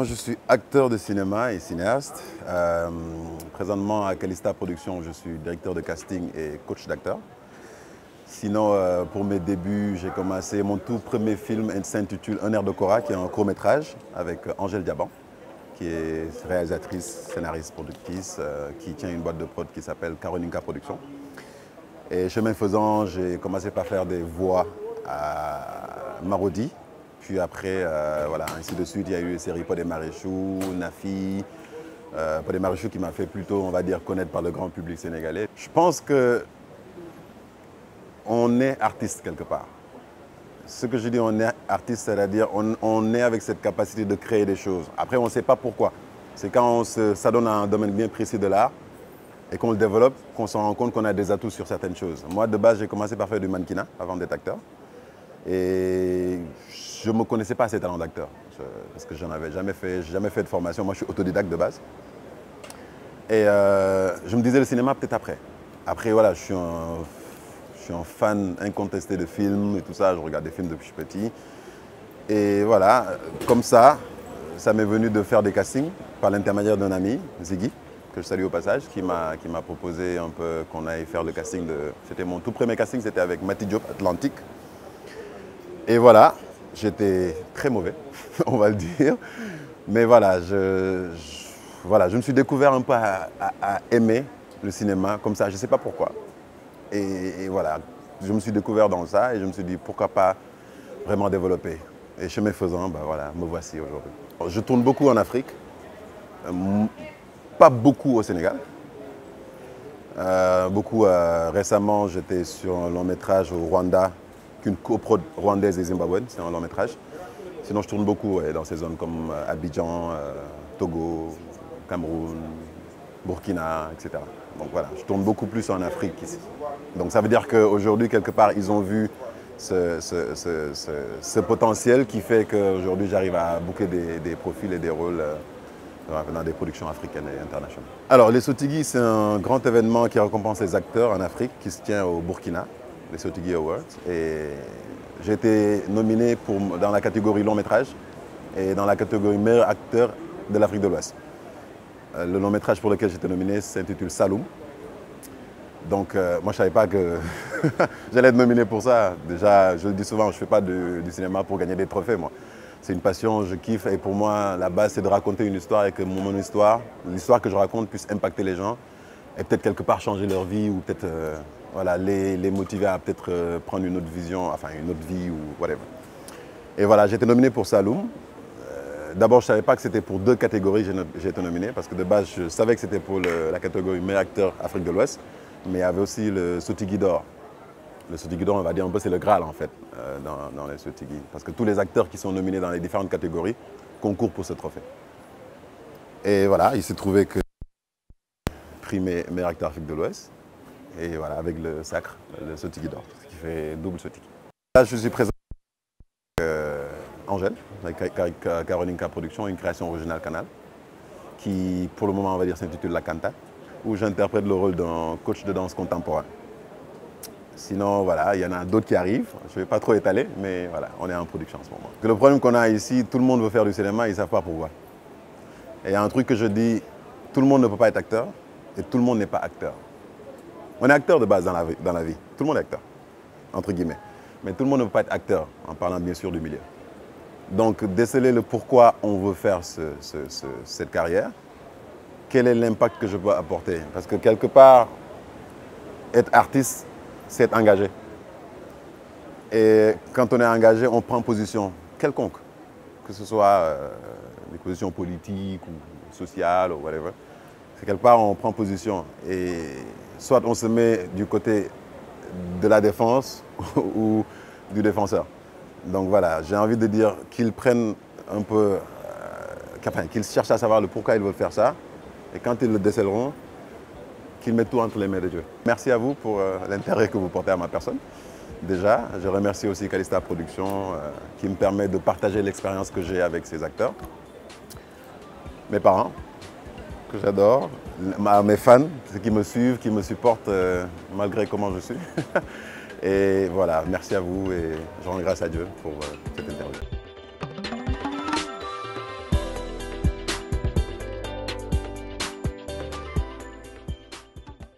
je suis acteur de cinéma et cinéaste. Présentement, à Calista Productions, je suis directeur de casting et coach d'acteurs. Sinon, pour mes débuts, j'ai commencé mon tout premier film s'intitule Un air de Cora, qui est un court-métrage avec Angèle Diaban, qui est réalisatrice, scénariste, productrice, qui tient une boîte de prod qui s'appelle Carolinka Productions. Et chemin faisant, j'ai commencé par faire des voix à Marodi. Puis après, voilà, ainsi de suite, il y a eu les séries Pod et Marichou, Nafi, Pod et Marichou qui m'a fait plutôt, on va dire, connaître par le grand public sénégalais. Je pense que on est artiste quelque part. Ce que je dis, on est artiste, c'est-à-dire on est avec cette capacité de créer des choses. Après, on ne sait pas pourquoi. C'est quand on s'adonne à un domaine bien précis de l'art et qu'on le développe, qu'on se rend compte qu'on a des atouts sur certaines choses. Moi, de base, j'ai commencé par faire du mannequinat avant d'être acteur. Et je ne me connaissais pas ces talents d'acteur, parce que je n'avais jamais fait de formation. Moi, je suis autodidacte de base. Et je me disais le cinéma peut-être après. Après, voilà, je suis un fan incontesté de films et tout ça. Je regarde des films depuis que je suis petit. Et voilà, comme ça m'est venu de faire des castings par l'intermédiaire d'un ami, Ziggy, que je salue au passage, qui m'a proposé un peu qu'on aille faire le casting. C'était mon tout premier casting, c'était avec Mati Diop, Atlantique. Et voilà, j'étais très mauvais, on va le dire. Mais voilà, je me suis découvert un peu à aimer le cinéma, comme ça, je ne sais pas pourquoi. Et voilà, je me suis découvert dans ça et je me suis dit pourquoi pas vraiment développer. Et chemin faisant, ben voilà, me voici aujourd'hui. Je tourne beaucoup en Afrique, pas beaucoup au Sénégal. Récemment, j'étais sur un long métrage au Rwanda, une coprod rwandaise et zimbabwéenne, c'est un long métrage. Sinon, je tourne beaucoup dans ces zones comme Abidjan, Togo, Cameroun, Burkina, etc. Donc voilà, je tourne beaucoup plus en Afrique qu'ici. Donc ça veut dire qu'aujourd'hui, quelque part, ils ont vu ce potentiel qui fait qu'aujourd'hui, j'arrive à booker des profils et des rôles dans des productions africaines et internationales. Alors, les Sotigui, c'est un grand événement qui récompense les acteurs en Afrique qui se tient au Burkina, les Sotigui Awards. Et j'ai été nominé dans la catégorie long métrage et dans la catégorie meilleur acteur de l'Afrique de l'Ouest. Le long métrage pour lequel j'étais nominé s'intitule Saloum. Donc moi je ne savais pas que j'allais être nominé pour ça. Déjà, je le dis souvent, je ne fais pas du cinéma pour gagner des trophées, moi. C'est une passion, je kiffe et pour moi la base c'est de raconter une histoire et que mon histoire, l'histoire que je raconte puisse impacter les gens et peut-être quelque part changer leur vie ou peut-être voilà, les motiver à peut-être prendre une autre vision, enfin une autre vie ou whatever. Et voilà, j'ai été nominé pour Saloum. D'abord, je ne savais pas que c'était pour deux catégories j'ai été nominé, parce que de base, je savais que c'était pour la catégorie meilleur acteur Afrique de l'Ouest, mais il y avait aussi le Sotigui d'or. Le Sotigui d'or, on va dire un peu, c'est le Graal en fait, dans les Sotigui. Parce que tous les acteurs qui sont nominés dans les différentes catégories concourent pour ce trophée. Et voilà, il s'est trouvé que prix meilleur acteur Afrique de l'Ouest, et voilà, avec le sacre, le Sotigui d'or, ce qui fait double Sotigui. Là, je suis présent Angèle, avec Carolinka Productions, une création originale Canal, qui pour le moment on va dire s'intitule La Canta, où j'interprète le rôle d'un coach de danse contemporain. Sinon voilà, il y en a d'autres qui arrivent, je ne vais pas trop étaler, mais voilà, on est en production en ce moment. Le problème qu'on a ici, tout le monde veut faire du cinéma, ils ne savent pas pourquoi. Et il y a un truc que je dis, tout le monde ne peut pas être acteur, et tout le monde n'est pas acteur. On est acteur de base dans la vie, tout le monde est acteur, entre guillemets. Mais tout le monde ne peut pas être acteur, en parlant bien sûr du milieu. Donc, déceler le pourquoi on veut faire cette carrière, quel est l'impact que je peux apporter. Parce que quelque part, être artiste, c'est être engagé. Et quand on est engagé, on prend position quelconque, que ce soit des positions politiques ou sociales ou whatever. C'est quelque part, on prend position. Et soit on se met du côté de la défense ou du défenseur. Donc voilà, j'ai envie de dire qu'ils prennent un peu, qu'ils cherchent à savoir le pourquoi ils veulent faire ça. Et quand ils le décèleront, qu'ils mettent tout entre les mains de Dieu. Merci à vous pour l'intérêt que vous portez à ma personne. Déjà, je remercie aussi Calista Productions qui me permet de partager l'expérience que j'ai avec ces acteurs. Mes parents, que j'adore, mes fans, ceux qui me suivent, qui me supportent malgré comment je suis. Et voilà, merci à vous et je rends grâce à Dieu pour cette interview.